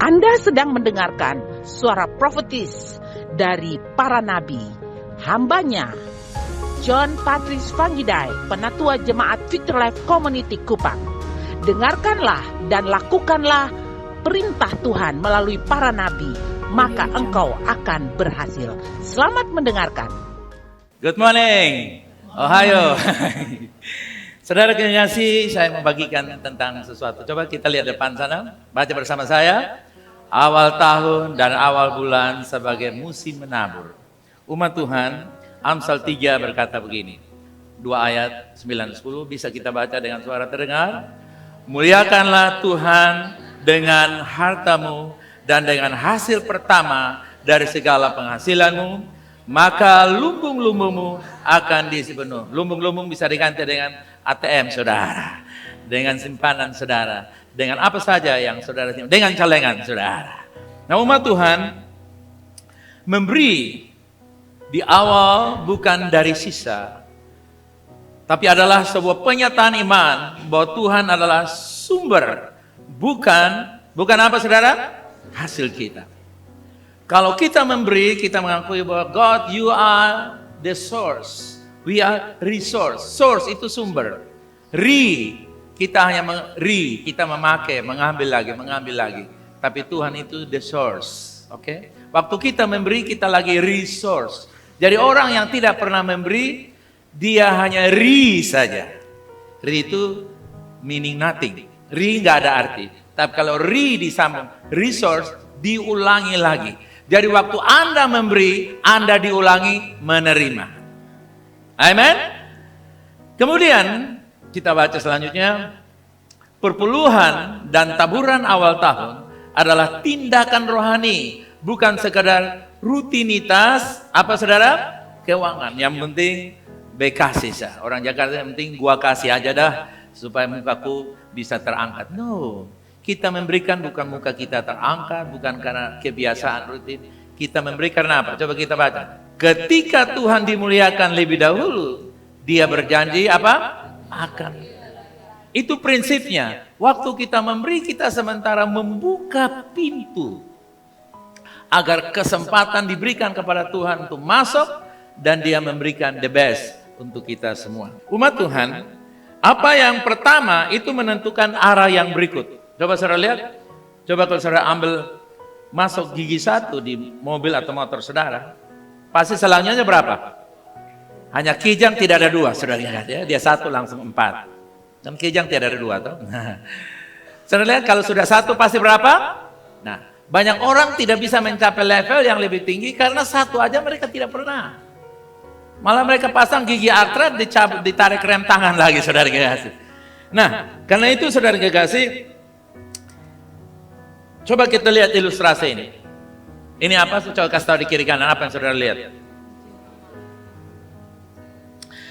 Anda sedang mendengarkan suara profetis dari para nabi, hambanya John Patrice Vanggidai, Penatua Jemaat Future Life Community Kupang. Dengarkanlah dan lakukanlah perintah Tuhan melalui para nabi, maka engkau akan berhasil. Selamat mendengarkan. Good morning, Ohio. Saudara kekasih, saya membagikan tentang sesuatu. Coba kita lihat depan sana, baca bersama saya. Awal tahun dan awal bulan sebagai musim menabur. Umat Tuhan, Amsal 3 berkata begini. 2 ayat 9-10 bisa kita baca dengan suara terdengar. Muliakanlah Tuhan dengan hartamu dan dengan hasil pertama dari segala penghasilanmu, maka lumbung-lumbungmu akan diisi penuh. Lumbung-lumbung bisa diganti dengan ATM saudara, dengan simpanan saudara, dengan apa saja yang saudara simpan, dengan celengan saudara. Nah, umat Tuhan memberi di awal bukan dari sisa, tapi adalah sebuah penyataan iman bahwa Tuhan adalah sumber, bukan apa saudara? Hasil kita. Kalau kita memberi, kita mengakui bahwa God, you are the source. We are resource. Source itu sumber. Kita hanya kita memakai, mengambil lagi. Tapi Tuhan itu the source. Oke? Waktu kita memberi, kita lagi resource. Jadi orang yang tidak pernah memberi, dia hanya saja. Itu meaning nothing. Nggak ada arti. Tapi kalau disambung resource, diulangi lagi. Jadi waktu Anda memberi, Anda diulangi menerima. Amen. Kemudian kita baca selanjutnya, perpuluhan dan taburan awal tahun adalah tindakan rohani, bukan sekadar rutinitas apa saudara? Keuangan. Yang penting bekasih sah. Orang Jakarta yang penting gua kasih aja dah supaya mukaku bisa terangkat. No. Kita memberikan bukan muka kita terangkat, bukan karena kebiasaan rutin. Kita memberi karena apa? Coba kita baca. Ketika Tuhan dimuliakan lebih dahulu, Dia berjanji apa? Akan. Itu prinsipnya. Waktu kita memberi, kita sementara membuka pintu agar kesempatan diberikan kepada Tuhan untuk masuk dan Dia memberikan the best untuk kita semua. Umat Tuhan, apa yang pertama itu menentukan arah yang berikut. Coba saudara lihat, coba kalau saudara ambil masuk gigi 1 di mobil atau motor saudara, pasti selanjutnya berapa? Hanya kijang tidak ada 2, saudara lihat ya, dia 1 langsung 4. Dan kijang tidak ada 2 toh. Saudara lihat kalau sudah 1 pasti berapa? Nah, banyak orang tidak bisa mencapai level yang lebih tinggi karena 1 aja mereka tidak pernah. Malah mereka pasang gigi artrat, ditarik rem tangan lagi saudara kekasih. Nah, karena itu saudara kekasih, coba kita lihat ilustrasi ini. Ini apa? Coba kasih tahu di kiri kanan apa yang saudara lihat.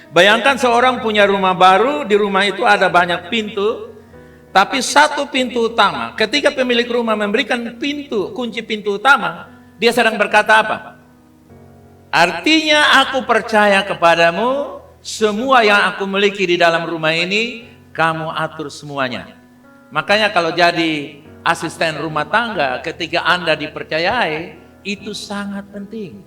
Bayangkan seorang punya rumah baru, di rumah itu ada banyak pintu, tapi satu pintu utama. Ketika pemilik rumah memberikan kunci pintu utama, dia sedang berkata apa? Artinya aku percaya kepadamu, semua yang aku miliki di dalam rumah ini, kamu atur semuanya. Makanya kalau jadi asisten rumah tangga, ketika Anda dipercayai, itu sangat penting.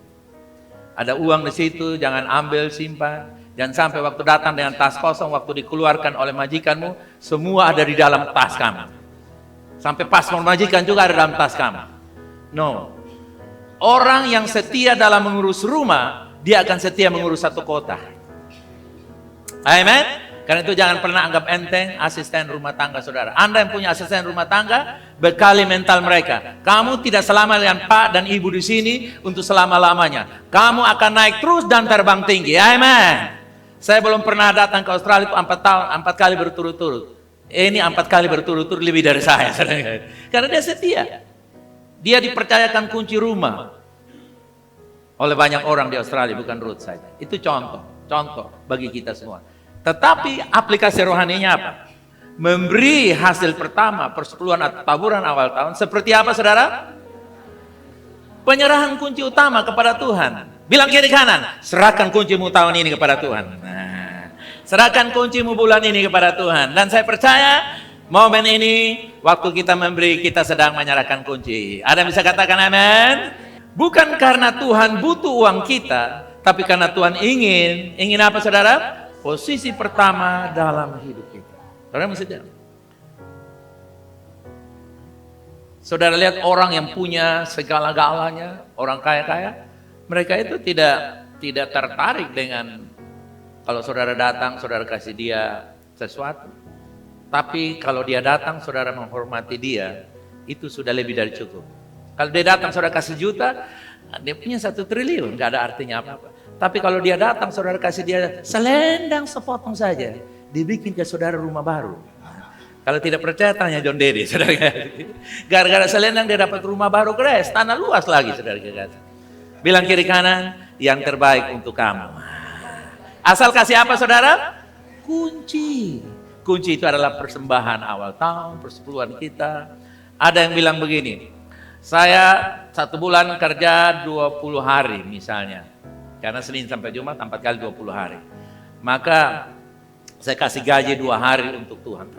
Ada uang di situ, jangan ambil, simpan. Jangan sampai waktu datang dengan tas kosong, waktu dikeluarkan oleh majikanmu, semua ada di dalam tas kamu. Sampai paspor majikan juga ada dalam tas kamu. No. Orang yang setia dalam mengurus rumah, dia akan setia mengurus satu kota. Amen. Karena itu jangan pernah anggap enteng asisten rumah tangga saudara. Anda yang punya asisten rumah tangga, bekali mental mereka. Kamu tidak selama dengan Pak dan Ibu di sini untuk selama-lamanya. Kamu akan naik terus dan terbang tinggi. Amen. Saya belum pernah datang ke Australia 4 kali berturut-turut. Ini 4 kali berturut-turut lebih dari saya. Karena dia setia. Dia dipercayakan kunci rumah oleh banyak orang di Australia, bukan Ruth saja. Itu contoh bagi kita semua. Tetapi aplikasi rohaninya apa? Memberi hasil pertama, persepuluhan atau taburan awal tahun. Seperti apa saudara? Penyerahan kunci utama kepada Tuhan. Bilang kiri kanan, serahkan kuncimu tahun ini kepada Tuhan. Nah, serahkan kuncimu bulan ini kepada Tuhan. Dan saya percaya Momen ini, waktu kita memberi, kita sedang menyerahkan kunci. Ada yang bisa katakan amin? Bukan karena Tuhan butuh uang kita, tapi karena Tuhan ingin apa saudara? Posisi pertama dalam hidup kita. Saudara mesti tahu. Saudara lihat orang yang punya segala-galanya, orang kaya-kaya, mereka itu tidak tertarik dengan kalau saudara datang, saudara kasih dia sesuatu. Tapi kalau dia datang, saudara menghormati dia, itu sudah lebih dari cukup. Kalau dia datang, saudara kasih juta, dia punya 1 triliun, nggak ada artinya apa-apa. Tapi kalau dia datang, saudara kasih dia selendang sepotong saja, dibikin ke saudara rumah baru. Kalau tidak percaya, tanya John Deddy, saudara. Gara-gara selendang dia dapat rumah baru, kres, tanah luas lagi, saudara. Bilang kiri kanan, yang terbaik untuk kamu. Asal kasih apa, saudara? Kunci. Kunci itu adalah persembahan awal tahun, persepuluhan kita. Ada yang bilang begini, saya 1 bulan kerja 20 hari misalnya. Karena Senin sampai Jumat 4 kali 20 hari. Maka saya kasih gaji 2 hari untuk Tuhan.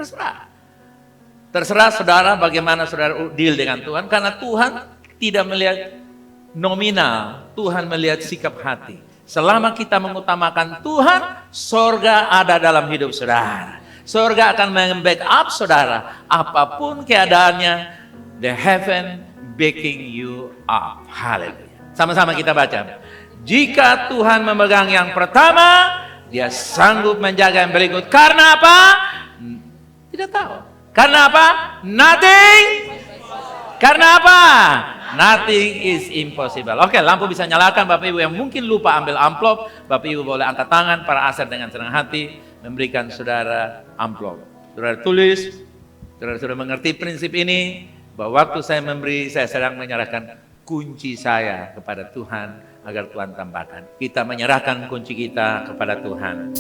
Terserah saudara bagaimana saudara deal dengan Tuhan. Karena Tuhan tidak melihat nominal, Tuhan melihat sikap hati. Selama kita mengutamakan Tuhan, sorga ada dalam hidup saudara. Surga akan membackup saudara. Apapun keadaannya, the heaven backing you up. Haleluya. Sama-sama kita baca. Jika Tuhan memegang yang pertama, dia sanggup menjaga yang berikut. Karena apa? Tidak tahu. Karena apa? Nothing. Karena apa? Nothing is impossible. Oke, lampu bisa nyalakan. Bapak Ibu yang mungkin lupa ambil amplop, Bapak Ibu boleh angkat tangan. Para aser dengan senang hati memberikan saudara amplop. Saudara tulis, saudara sudah mengerti prinsip ini, bahwa waktu saya memberi, saya sedang menyerahkan kunci saya kepada Tuhan, agar Tuhan tambahkan. Kita menyerahkan kunci kita kepada Tuhan.